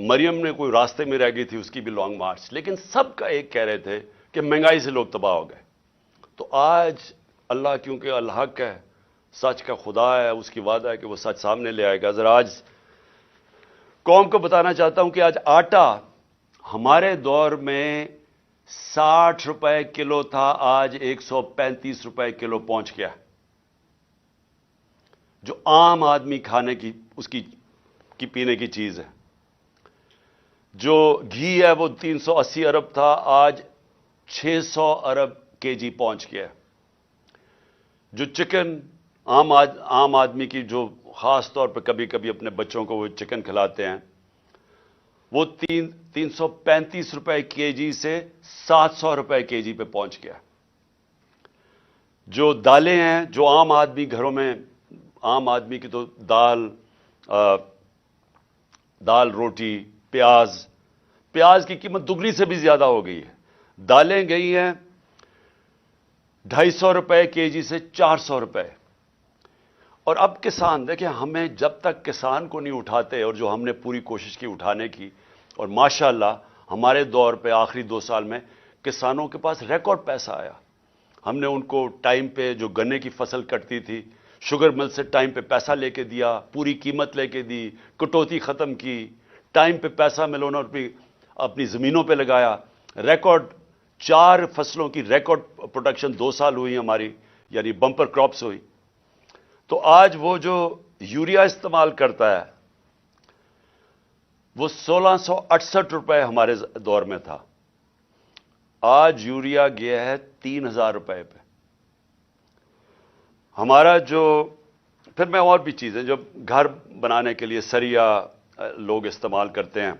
مریم نے کوئی راستے میں رہ گئی تھی، اس کی بھی لانگ مارچ، لیکن سب کا ایک کہہ رہے تھے کہ مہنگائی سے لوگ تباہ ہو گئے۔ تو آج اللہ کیونکہ الحق ہے، سچ کا خدا ہے، اس کی وعدہ ہے کہ وہ سچ سامنے لے آئے گا۔ ذرا آج قوم کو بتانا چاہتا ہوں کہ آج آٹا ہمارے دور میں 60 روپے کلو تھا، آج 135 روپے کلو پہنچ گیا، جو عام آدمی کھانے کی اس کی پینے کی چیز ہے۔ جو گھی ہے وہ 380 ارب تھا، آج 600 ارب کے جی پہنچ گیا۔ جو چکن عام آدمی کی، جو خاص طور پہ کبھی کبھی اپنے بچوں کو وہ چکن کھلاتے ہیں، وہ 335 روپے کے جی سے 700 روپے کے جی پہ پہنچ گیا۔ جو دالیں ہیں، جو عام آدمی گھروں میں، عام آدمی کی تو دال روٹی، پیاز کی قیمت دگنی سے بھی زیادہ ہو گئی ہے۔ دالیں گئی ہیں 250 روپے کے جی سے 400 روپے۔ اور اب کسان دیکھیں، ہمیں جب تک کسان کو نہیں اٹھاتے، اور جو ہم نے پوری کوشش کی اٹھانے کی، اور ماشاءاللہ ہمارے دور پہ آخری 2 سال میں کسانوں کے پاس ریکارڈ پیسہ آیا۔ ہم نے ان کو ٹائم پہ جو گنے کی فصل کٹتی تھی، شوگر مل سے ٹائم پہ پیسہ لے کے دیا، پوری قیمت لے کے دی، کٹوتی ختم کی، ٹائم پہ پیسہ ملونا اپنی زمینوں پہ لگایا۔ ریکارڈ 4 فصلوں کی ریکارڈ پروڈکشن 2 سال ہوئی ہماری، یعنی بمپر کراپس ہوئی۔ تو آج وہ جو یوریا استعمال کرتا ہے وہ 1668 روپے ہمارے دور میں تھا، آج یوریا گیا ہے 3000 روپے پہ۔ ہمارا جو پھر میں اور بھی چیزیں جو گھر بنانے کے لیے سریا لوگ استعمال کرتے ہیں،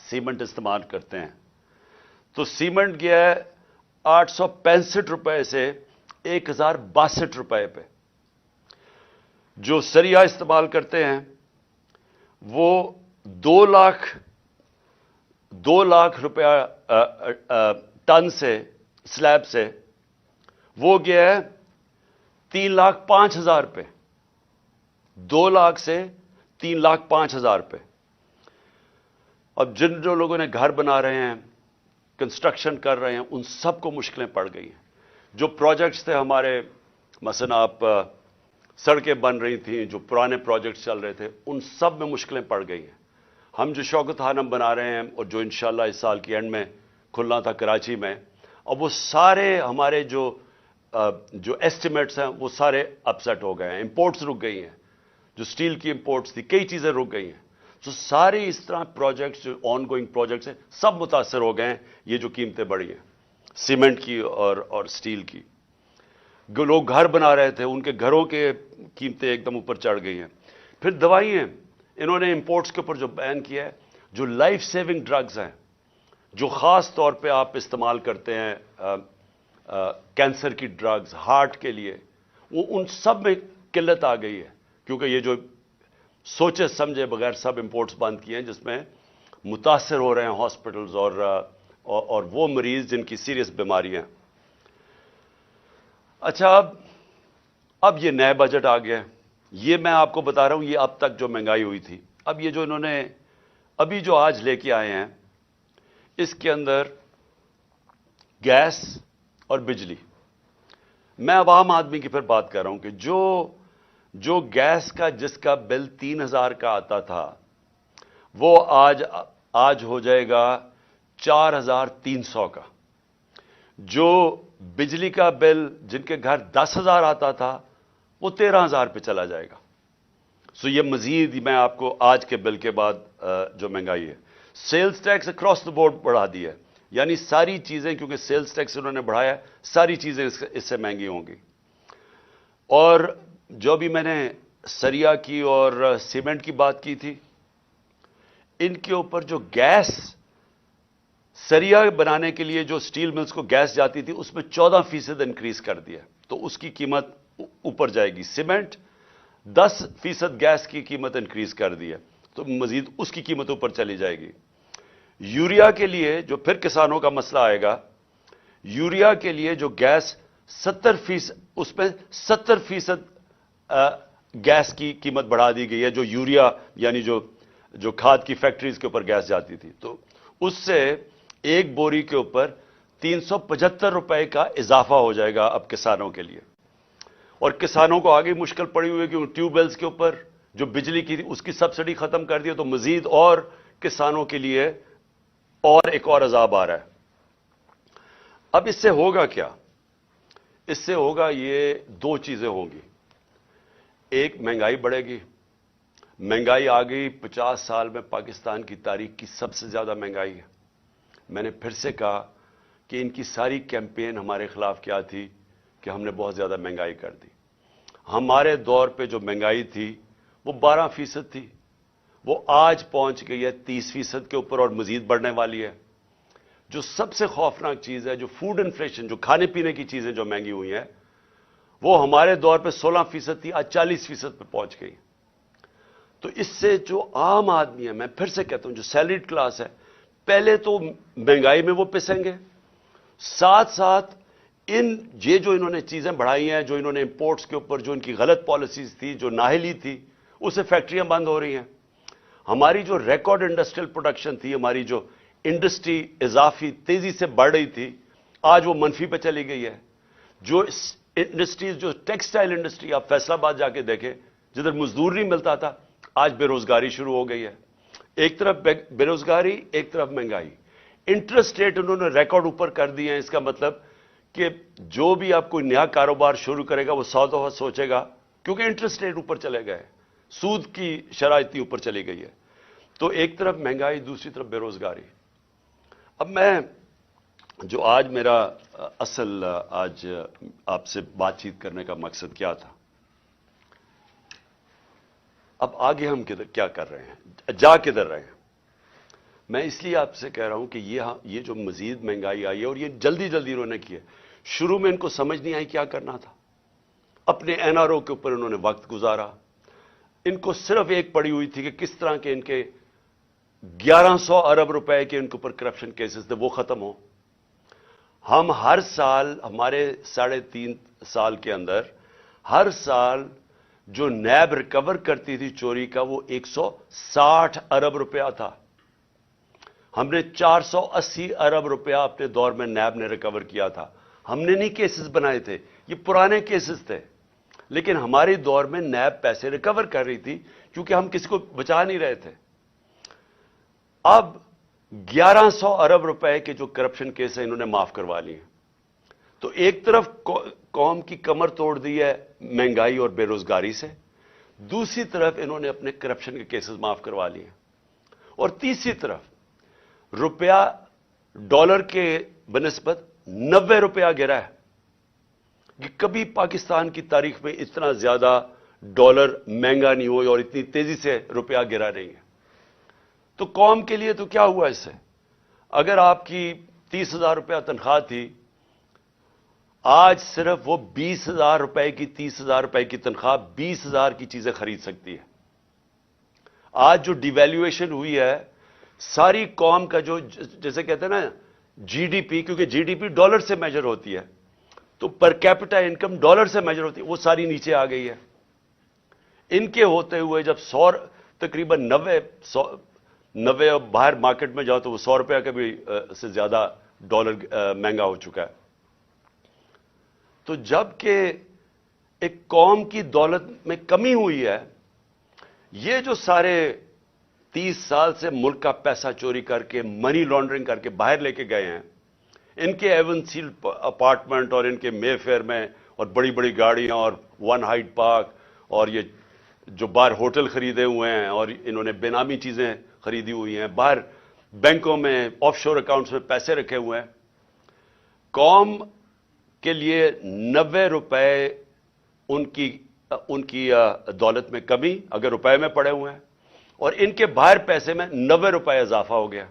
سیمنٹ استعمال کرتے ہیں، تو سیمنٹ گیا ہے 865 روپے سے 1062 روپے پہ۔ جو سریا استعمال کرتے ہیں وہ 2 لاکھ روپیہ ٹن سے، سلیب سے، وہ گیا ہے 3,05,000 پہ۔ 2 لاکھ سے 3,05,000 پہ۔ اب جو لوگوں نے گھر بنا رہے ہیں، کنسٹرکشن کر رہے ہیں، ان سب کو مشکلیں پڑ گئی ہیں۔ جو پروجیکٹس تھے ہمارے، مثلا آپ سڑکیں بن رہی تھیں، جو پرانے پروجیکٹس چل رہے تھے، ان سب میں مشکلیں پڑ گئی ہیں۔ ہم جو شوکت خانم بنا رہے ہیں، اور جو انشاءاللہ اس سال کی اینڈ میں کھلنا تھا کراچی میں، اب وہ سارے ہمارے جو ایسٹیمیٹس ہیں وہ سارے اپسیٹ ہو گئے ہیں۔ امپورٹس رک گئی ہیں، جو سٹیل کی امپورٹس تھی، کئی چیزیں رک گئی ہیں۔ تو سارے اس طرح پروجیکٹس، جو آن گوئنگ پروجیکٹس ہیں، سب متاثر ہو گئے ہیں۔ یہ جو قیمتیں بڑھی ہیں سیمنٹ کی اور سٹیل کی، جو لوگ گھر بنا رہے تھے ان کے گھروں کے قیمتیں ایک دم اوپر چڑھ گئی ہیں۔ پھر دوائیں، انہوں نے امپورٹس کے اوپر جو بین کیا ہے، جو لائف سیونگ ڈرگز ہیں، جو خاص طور پہ آپ استعمال کرتے ہیں، کینسر کی ڈرگز، ہارٹ کے لیے، وہ ان سب میں قلت آ گئی ہے، کیونکہ یہ جو سوچے سمجھے بغیر سب امپورٹس بند کیے ہیں، جس میں متاثر ہو رہے ہیں ہاسپٹلز اور وہ مریض جن کی سیریس بیماریاں ہیں۔ اچھا، اب یہ نئے بجٹ آ گیا، یہ میں آپ کو بتا رہا ہوں، یہ اب تک جو مہنگائی ہوئی تھی، اب یہ جو انہوں نے ابھی جو آج لے کے آئے ہیں، اس کے اندر گیس اور بجلی، میں عوام آدمی کی پھر بات کر رہا ہوں کہ جو گیس کا جس کا بل 3000 کا آتا تھا، وہ آج ہو جائے گا 4300 کا۔ جو بجلی کا بل جن کے گھر 10,000 آتا تھا، وہ 13,000 پہ چلا جائے گا۔ سو یہ مزید میں آپ کو آج کے بل کے بعد جو مہنگائی ہے، sales tax across the board بڑھا دی ہے، یعنی ساری چیزیں، کیونکہ سیلز ٹیکس انہوں نے بڑھایا، ساری چیزیں اس سے مہنگی ہوں گی۔ اور جو بھی میں نے سریا کی اور سیمنٹ کی بات کی تھی، ان کے اوپر جو گیس، سریا بنانے کے لیے جو سٹیل ملز کو گیس جاتی تھی، اس میں 14% انکریز کر دیا، تو اس کی قیمت اوپر جائے گی۔ سیمنٹ 10% گیس کی قیمت انکریز کر دی ہے، تو مزید اس کی قیمت اوپر چلی جائے گی۔ یوریا کے لیے جو پھر کسانوں کا مسئلہ آئے گا، یوریا کے لیے جو گیس 70%، اس میں 70% گیس کی قیمت بڑھا دی گئی ہے، جو یوریا یعنی جو جو کھاد کی فیکٹریز کے اوپر گیس جاتی تھی، تو اس سے ایک بوری کے اوپر 375 روپے کا اضافہ ہو جائے گا اب کسانوں کے لیے. اور کسانوں کو آگے مشکل پڑی ہوئی ہے کہ ٹیوب ویلز کے اوپر جو بجلی کی تھی اس کی سبسڈی ختم کر دی ہے، تو مزید اور کسانوں کے لیے اور ایک اور عذاب آ رہا ہے. اب اس سے ہوگا کیا؟ اس سے ہوگا یہ دو چیزیں ہوں گی. ایک، مہنگائی بڑھے گی. مہنگائی آ گئی 50 سال میں پاکستان کی تاریخ کی سب سے زیادہ مہنگائی ہے. میں نے پھر سے کہا کہ ان کی ساری کیمپین ہمارے خلاف کیا تھی کہ ہم نے بہت زیادہ مہنگائی کر دی. ہمارے دور پہ جو مہنگائی تھی وہ 12% تھی، وہ آج پہنچ گئی ہے 30% کے اوپر اور مزید بڑھنے والی ہے. جو سب سے خوفناک چیز ہے، جو فوڈ انفلیشن، جو کھانے پینے کی چیزیں جو مہنگی ہوئی ہیں، وہ ہمارے دور پہ 16% تھی، آج 40% پہ پہنچ گئی. تو اس سے جو عام آدمی ہے، میں پھر سے کہتا ہوں جو سیلریڈ کلاس ہے، پہلے تو مہنگائی میں وہ پسیں گے، ساتھ ساتھ یہ جو انہوں نے چیزیں بڑھائی ہیں، جو انہوں نے امپورٹس کے اوپر جو ان کی غلط پالیسیز تھی، جو نااہلی تھی، اسے فیکٹریاں بند ہو رہی ہیں. ہماری جو ریکارڈ انڈسٹریل پروڈکشن تھی، ہماری جو انڈسٹری اضافی تیزی سے بڑھ رہی تھی، آج وہ منفی پہ چلی گئی ہے. جو انڈسٹریز، جو ٹیکسٹائل انڈسٹری، آپ فیصل آباد جا کے دیکھیں، جدھر مزدور نہیں ملتا تھا، آج بے روزگاری شروع ہو گئی ہے. ایک طرف بے روزگاری، ایک طرف مہنگائی. انٹرسٹ ریٹ انہوں نے ریکارڈ اوپر کر دیے ہیں. اس کا مطلب کہ جو بھی آپ کوئی نیا کاروبار شروع کرے گا وہ 100 دفعہ سوچے گا، کیونکہ انٹرسٹ ریٹ اوپر چلے گئے، سود کی شرح اتنی اوپر چلی گئی ہے. تو ایک طرف مہنگائی، دوسری طرف بے روزگاری. اب میں جو آج میرا اصل آج آپ سے بات چیت کرنے کا مقصد کیا تھا، اب آگے ہم کیا کر رہے ہیں، جا کدھر رہے ہیں. میں اس لیے آپ سے کہہ رہا ہوں کہ یہ جو مزید مہنگائی آئی ہے، اور یہ جلدی جلدی انہوں نے کی ہے. شروع میں ان کو سمجھ نہیں آئی کیا کرنا تھا. اپنے این آر او کے اوپر انہوں نے وقت گزارا. ان کو صرف ایک پڑی ہوئی تھی کہ کس طرح کے ان کے 1100 ارب روپے کے ان کے اوپر کرپشن کیسز تھے وہ ختم ہو. ہم ہر سال، ہمارے 3.5 سال کے اندر، ہر سال جو نیب ریکور کرتی تھی چوری کا، وہ 160 ارب روپیہ تھا. ہم نے 480 ارب روپیہ اپنے دور میں نیب نے ریکور کیا تھا. ہم نے نہیں کیسز بنائے تھے، یہ پرانے کیسز تھے، لیکن ہماری دور میں نیب پیسے ریکور کر رہی تھی کیونکہ ہم کسی کو بچا نہیں رہے تھے. اب 1100 ارب روپے کے جو کرپشن کیس ہیں انہوں نے معاف کروا لیے. تو ایک طرف قوم کی کمر توڑ دی ہے مہنگائی اور بے روزگاری سے، دوسری طرف انہوں نے اپنے کرپشن کے کیسز معاف کروا لیے، اور تیسری طرف روپیہ ڈالر کے بنسبت 90 روپیہ گرا ہے. کہ کبھی پاکستان کی تاریخ میں اتنا زیادہ ڈالر مہنگا نہیں ہوئی اور اتنی تیزی سے روپیہ گرا نہیں ہے. تو قوم کے لیے تو کیا ہوا اس سے؟ اگر آپ کی 30,000 روپیہ تنخواہ تھی، آج صرف وہ 20,000 روپے کی 30,000 روپے کی تنخواہ 20,000 کی چیزیں خرید سکتی ہے. آج جو ڈی ویلیویشن ہوئی ہے، ساری قوم کا جو جیسے کہتے ہیں نا جی ڈی پی، کیونکہ جی ڈی پی ڈالر سے میجر ہوتی ہے، تو پر کیپٹا انکم ڈالر سے میجر ہوتی ہے، وہ ساری نیچے آ گئی ہے. ان کے ہوتے ہوئے جب تقریباً 90 باہر مارکیٹ میں جاؤ تو وہ 100 روپیہ کا بھی سے زیادہ ڈالر مہنگا ہو چکا ہے. تو جب کہ ایک قوم کی دولت میں کمی ہوئی ہے، یہ جو سارے 30 سال سے ملک کا پیسہ چوری کر کے، منی لانڈرنگ کر کے باہر لے کے گئے ہیں، ان کے ایون سیل اپارٹمنٹ اور ان کے مے فیئر میں اور بڑی بڑی گاڑیاں اور ون ہائٹ پارک اور یہ جو باہر ہوٹل خریدے ہوئے ہیں اور انہوں نے بے نامی چیزیں خریدی ہوئی ہیں، باہر بینکوں میں آف شور اکاؤنٹس میں پیسے رکھے ہوئے ہیں، قوم کے لیے 90 روپے ان کی دولت میں کمی اگر روپے میں پڑے ہوئے ہیں، اور ان کے باہر پیسے میں 90 روپے اضافہ ہو گیا.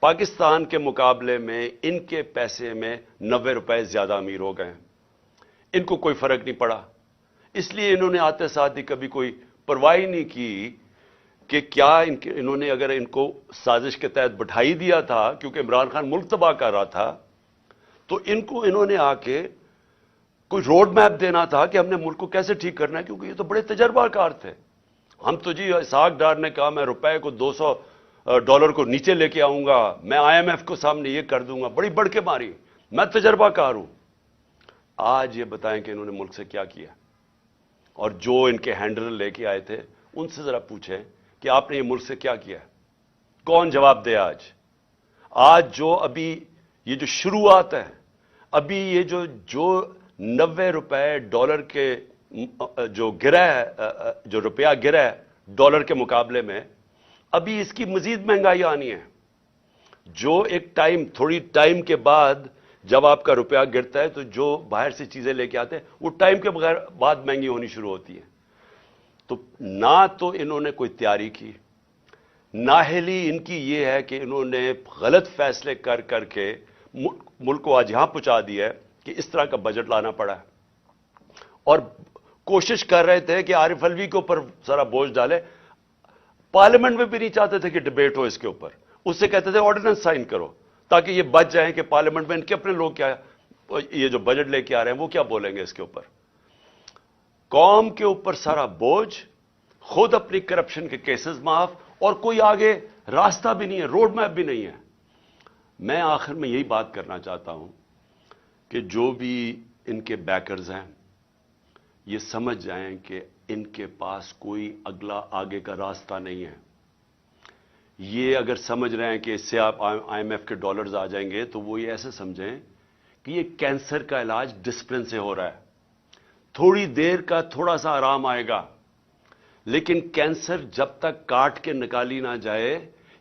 پاکستان کے مقابلے میں ان کے پیسے میں 90 روپے زیادہ امیر ہو گئے ہیں. ان کو کوئی فرق نہیں پڑا، اس لیے انہوں نے آتے ساتھ ہی کبھی کوئی پرواہ نہیں کی کہ کیا انہوں نے اگر ان کو سازش کے تحت بٹھائی دیا تھا، کیونکہ عمران خان ملک تباہ کر رہا تھا، تو انہوں نے آ کے کوئی روڈ میپ دینا تھا کہ ہم نے ملک کو کیسے ٹھیک کرنا ہے، کیونکہ یہ تو بڑے تجربہ کار تھے. ہم تو جی اسحاق ڈار نے کہا میں روپے کو $200 کو نیچے لے کے آؤں گا, میں IMF کو سامنے یہ کر دوں گا, بڑی بڑھ کے ماری, میں تجربہ کار ہوں. آج یہ بتائیں کہ انہوں نے ملک سے کیا کیا, اور جو ان کے ہینڈلر لے کے آئے تھے ان سے ذرا پوچھیں کہ آپ نے یہ ملک سے کیا کیا, کون جواب دے. آج جو ابھی یہ جو شروعات ہے, ابھی یہ جو $90 کے جو گرا ہے, جو روپیہ گرا ہے ڈالر کے مقابلے میں, ابھی اس کی مزید مہنگائی آنی ہے. جو ایک تھوڑی ٹائم کے بعد جب آپ کا روپیہ گرتا ہے تو جو باہر سے چیزیں لے کے آتے ہیں وہ ٹائم کے بعد مہنگی ہونی شروع ہوتی ہے. تو نہ تو انہوں نے کوئی تیاری کی, نااہلی ان کی یہ ہے کہ انہوں نے غلط فیصلے کر کے ملک کو آج یہاں پہنچا دیا ہے کہ اس طرح کا بجٹ لانا پڑا ہے. اور کوشش کر رہے تھے کہ عارف الوی کے اوپر سارا بوجھ ڈالے, پارلیمنٹ میں بھی نہیں چاہتے تھے کہ ڈبیٹ ہو اس کے اوپر, اس سے کہتے تھے آرڈیننس سائن کرو تاکہ یہ بچ جائیں کہ پارلیمنٹ میں ان کے اپنے لوگ کیا یہ جو بجٹ لے کے آ رہے ہیں وہ کیا بولیں گے اس کے اوپر. قوم کے اوپر سارا بوجھ, خود اپنی کرپشن کے کیسز معاف, اور کوئی آگے راستہ بھی نہیں ہے, روڈ میپ بھی نہیں ہے. میں آخر میں یہی بات کرنا چاہتا ہوں کہ جو بھی ان کے بیکرز ہیں یہ سمجھ جائیں کہ ان کے پاس کوئی اگلا آگے کا راستہ نہیں ہے. یہ اگر سمجھ رہے ہیں کہ اس سے آپ IMF کے ڈالرز آ جائیں گے تو وہ یہ ایسے سمجھیں کہ یہ کینسر کا علاج ڈسپلن سے ہو رہا ہے, تھوڑی دیر کا تھوڑا سا آرام آئے گا, لیکن کینسر جب تک کاٹ کے نکالی نہ جائے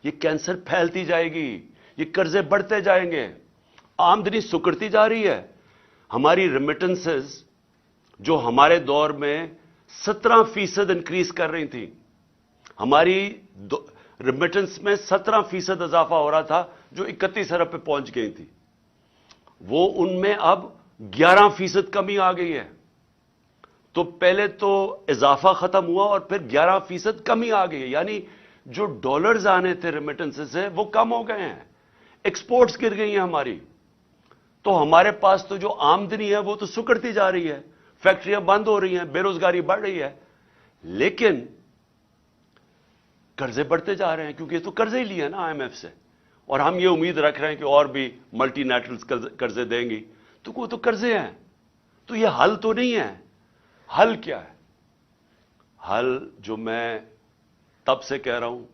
یہ کینسر پھیلتی جائے گی, یہ قرضے بڑھتے جائیں گے, آمدنی سکڑتی جا رہی ہے. ہماری ریمیٹنسز جو ہمارے دور میں 17% انکریز کر رہی تھی, ہماری ریمیٹنس میں 17% اضافہ ہو رہا تھا جو 31 ارب پہ پہنچ گئی تھی, وہ ان میں اب 11% کمی آ گئی ہے. تو پہلے تو اضافہ ختم ہوا اور پھر 11% کمی آ گئی ہے, یعنی جو ڈالرز آنے تھے ریمیٹنس سے وہ کم ہو گئے ہیں, ایکسپورٹس گر گئی ہیں ہماری. تو ہمارے پاس تو جو آمدنی ہے وہ تو سکڑتی جا رہی ہے, فیکٹریاں بند ہو رہی ہیں, بے روزگاری بڑھ رہی ہے, لیکن قرضے بڑھتے جا رہے ہیں کیونکہ یہ تو قرضے ہی لیے ہیں نا IMF سے, اور ہم یہ امید رکھ رہے ہیں کہ اور بھی ملٹی نیشنلز قرضے دیں گی, تو وہ تو قرضے ہیں. تو یہ حل تو نہیں ہے. حل کیا ہے؟ حل جو میں تب سے کہہ رہا ہوں,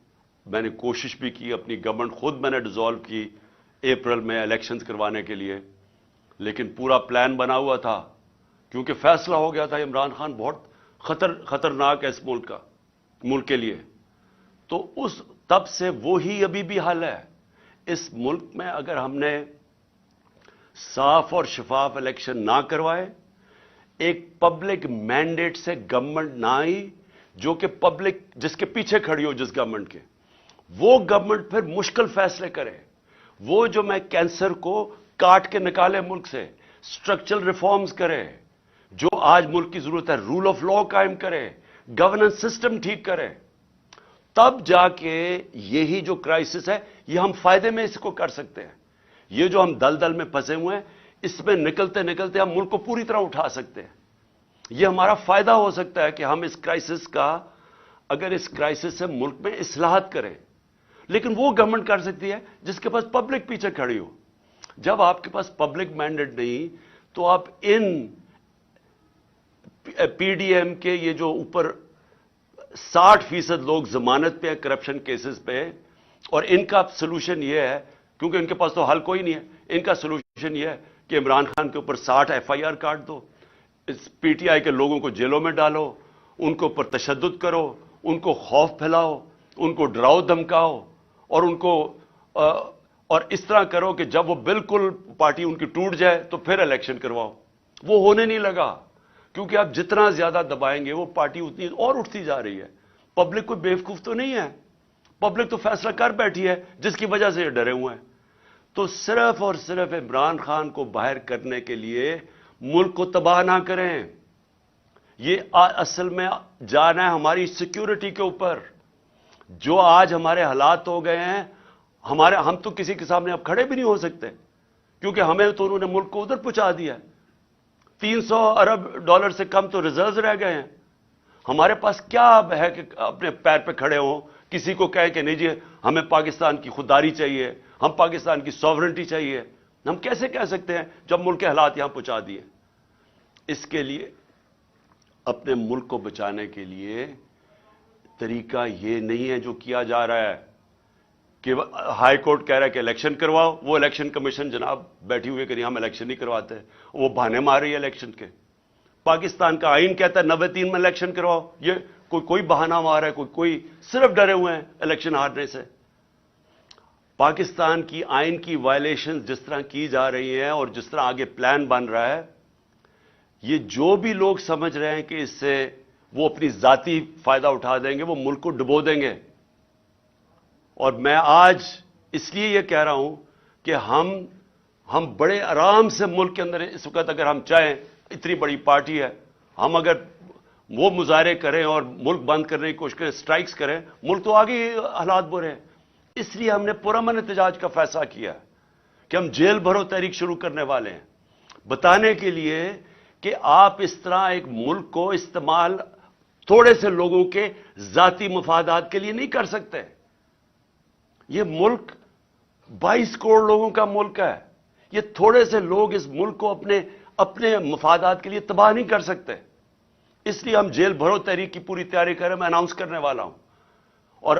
میں نے کوشش بھی کی, اپنی گورنمنٹ خود میں نے ڈیزالو کی اپریل میں الیکشنز کروانے کے لیے, لیکن پورا پلان بنا ہوا تھا کیونکہ فیصلہ ہو گیا تھا عمران خان بہت خطرناک ہے اس ملک کے لیے. تو اس تب سے وہی ابھی بھی حل ہے. اس ملک میں اگر ہم نے صاف اور شفاف الیکشن نہ کروائے, ایک پبلک مینڈیٹ سے گورنمنٹ نہ آئی جو کہ پبلک جس کے پیچھے کھڑی ہو جس گورنمنٹ کے, وہ گورنمنٹ پھر مشکل فیصلے کرے. وہ جو میں کینسر کو کاٹ کے نکالے ملک سے, اسٹرکچرل ریفارمز کرے, جو آج ملک کی ضرورت ہے, رول آف لا قائم کرے, گورننس سسٹم ٹھیک کرے, تب جا کے یہی جو کرائسس ہے یہ ہم فائدے میں اس کو کر سکتے ہیں. یہ جو ہم دلدل میں پھنسے ہوئے ہیں اس میں نکلتے نکلتے ہم ملک کو پوری طرح اٹھا سکتے ہیں. یہ ہمارا فائدہ ہو سکتا ہے کہ ہم اس کرائسس کا, اگر اس کرائسس سے ملک میں اصلاحات کریں. لیکن وہ گورنمنٹ کر سکتی ہے جس کے پاس پبلک پیچھے کھڑی ہو. جب آپ کے پاس پبلک مینڈیٹ نہیں تو آپ ان PDM کے یہ جو اوپر 60% لوگ ضمانت پہ ہیں کرپشن کیسز پہ, اور ان کا سلوشن یہ ہے, کیونکہ ان کے پاس تو حل کوئی نہیں ہے, ان کا سلوشن یہ ہے کہ عمران خان کے اوپر 60 FIR کاٹ دو, اس PTI کے لوگوں کو جیلوں میں ڈالو, ان کے اوپر تشدد کرو, ان کو خوف پھیلاؤ, ان کو ڈراؤ دھمکاؤ, اور ان کو اور اس طرح کرو کہ جب وہ بالکل پارٹی ان کی ٹوٹ جائے تو پھر الیکشن کرواؤ. وہ ہونے نہیں لگا, کیونکہ آپ جتنا زیادہ دبائیں گے وہ پارٹی اتنی اور اٹھتی جا رہی ہے. پبلک کوئی بیوقوف تو نہیں ہے, پبلک تو فیصلہ کر بیٹھی ہے جس کی وجہ سے یہ ڈرے ہوئے ہیں. تو صرف اور صرف عمران خان کو باہر کرنے کے لیے ملک کو تباہ نہ کریں. یہ اصل میں جانا ہے ہماری سیکیورٹی کے اوپر. جو آج ہمارے حالات ہو گئے ہیں, ہم تو کسی کے سامنے اب کھڑے بھی نہیں ہو سکتے, کیونکہ ہمیں تو انہوں نے ملک کو ادھر پہنچا دیا. $300 ارب سے کم تو ریزروز رہ گئے ہیں. ہمارے پاس کیا اب ہے کہ اپنے پیر پہ کھڑے ہوں، کسی کو کہیں کہ نہیں جی ہمیں پاکستان کی خودداری چاہیے، ہم پاکستان کی سوورنٹی چاہیے؟ ہم کیسے کہہ سکتے ہیں جب ملک کے حالات یہاں پہنچا دیے؟ اس کے لیے اپنے ملک کو بچانے کے لیے طریقہ یہ نہیں ہے جو کیا جا رہا ہے کہ ہائی کورٹ کہہ رہا ہے کہ الیکشن کرواؤ، وہ الیکشن کمیشن جناب بیٹھی ہوئی کہ نہیں ہم الیکشن نہیں کرواتے، وہ بہانے مار رہی ہے الیکشن کے۔ پاکستان کا آئین کہتا ہے 93 میں الیکشن کرواؤ، یہ کوئی بہانہ مار ہے، کوئی صرف ڈرے ہوئے ہیں الیکشن ہارنے سے۔ پاکستان کی آئین کی وائلیشن جس طرح کی جا رہی ہیں اور جس طرح آگے پلان بن رہا ہے، یہ جو بھی لوگ سمجھ رہے ہیں کہ اس سے وہ اپنی ذاتی فائدہ اٹھا دیں گے، وہ ملک کو ڈبو دیں گے۔ اور میں آج اس لیے یہ کہہ رہا ہوں کہ ہم بڑے آرام سے ملک کے اندر اس وقت اگر ہم چاہیں، اتنی بڑی پارٹی ہے، ہم اگر وہ مظاہرے کریں اور ملک بند کرنے کی کوشش کریں، سٹرائکس کریں، ملک تو آگے حالات برے ہیں۔ اس لیے ہم نے پرامن احتجاج کا فیصلہ کیا کہ ہم جیل بھرو تحریک شروع کرنے والے ہیں، بتانے کے لیے کہ آپ اس طرح ایک ملک کو استعمال تھوڑے سے لوگوں کے ذاتی مفادات کے لیے نہیں کر سکتے۔ یہ ملک 22 کروڑ لوگوں کا ملک ہے، یہ تھوڑے سے لوگ اس ملک کو اپنے مفادات کے لیے تباہ نہیں کر سکتے۔ اس لیے ہم جیل بھرو تحریک کی پوری تیاری کر رہے ہیں، میں اناؤنس کرنے والا ہوں۔ اور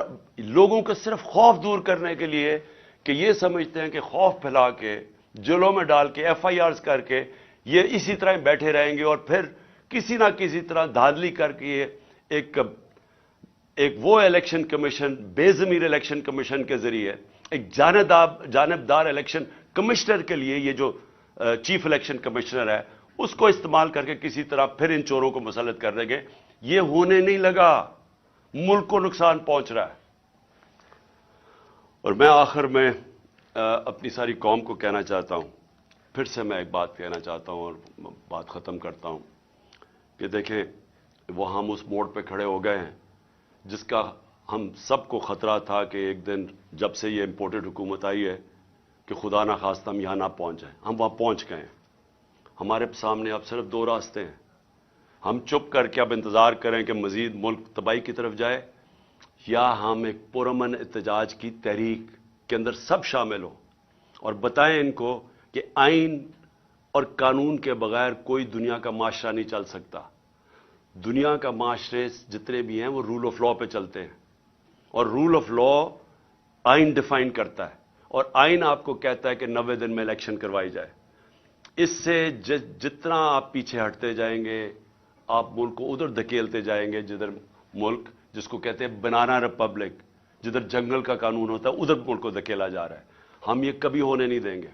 لوگوں کو صرف خوف دور کرنے کے لیے کہ یہ سمجھتے ہیں کہ خوف پھیلا کے، جیلوں میں ڈال کے، ایف آئی آرز کر کے یہ اسی طرح بیٹھے رہیں گے اور پھر کسی نہ کسی طرح دھاندلی کر کے ایک وہ الیکشن کمیشن، بے ضمیر الیکشن کمیشن کے ذریعے ایک جانبدار الیکشن کمشنر کے لیے، یہ جو چیف الیکشن کمشنر ہے، اس کو استعمال کر کے کسی طرح پھر ان چوروں کو مسلط کر دیں گے۔ یہ ہونے نہیں لگا، ملک کو نقصان پہنچ رہا ہے۔ اور میں آخر میں اپنی ساری قوم کو کہنا چاہتا ہوں، پھر سے میں ایک بات کہنا چاہتا ہوں اور بات ختم کرتا ہوں کہ دیکھیں وہ ہم اس موڑ پہ کھڑے ہو گئے ہیں جس کا ہم سب کو خطرہ تھا کہ ایک دن جب سے یہ امپورٹڈ حکومت آئی ہے کہ خدا نہ خواستہ ہم یہاں نہ پہنچ جائیں۔ ہم وہاں پہنچ گئے ہیں۔ ہمارے سامنے اب صرف 2 راستے ہیں۔ ہم چپ کر کے اب انتظار کریں کہ مزید ملک تباہی کی طرف جائے، یا ہم ایک پرامن احتجاج کی تحریک کے اندر سب شامل ہوں اور بتائیں ان کو کہ آئین اور قانون کے بغیر کوئی دنیا کا معاشرہ نہیں چل سکتا۔ دنیا کا معاشرے جتنے بھی ہیں وہ رول آف لا پہ چلتے ہیں، اور رول آف لا آئین ڈیفائن کرتا ہے، اور آئین آپ کو کہتا ہے کہ 90 دن میں الیکشن کروائی جائے۔ اس سے جتنا آپ پیچھے ہٹتے جائیں گے، آپ ملک کو ادھر دھکیلتے جائیں گے، جدھر ملک جس کو کہتے ہیں بنانا ریپبلک، جدھر جنگل کا قانون ہوتا ہے، ادھر ملک کو دھکیلا جا رہا ہے۔ ہم یہ کبھی ہونے نہیں دیں گے۔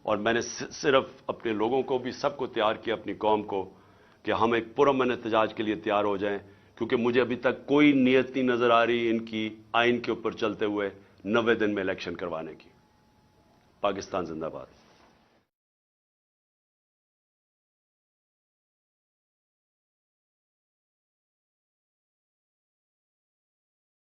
اور میں نے صرف اپنے لوگوں کو بھی، سب کو تیار کیا، اپنی قوم کو، کہ ہم ایک پرامن احتجاج کے لیے تیار ہو جائیں، کیونکہ مجھے ابھی تک کوئی نیت نہیں نظر آ رہی ان کی آئین کے اوپر چلتے ہوئے 90 دن میں الیکشن کروانے کی۔ پاکستان زندہ باد۔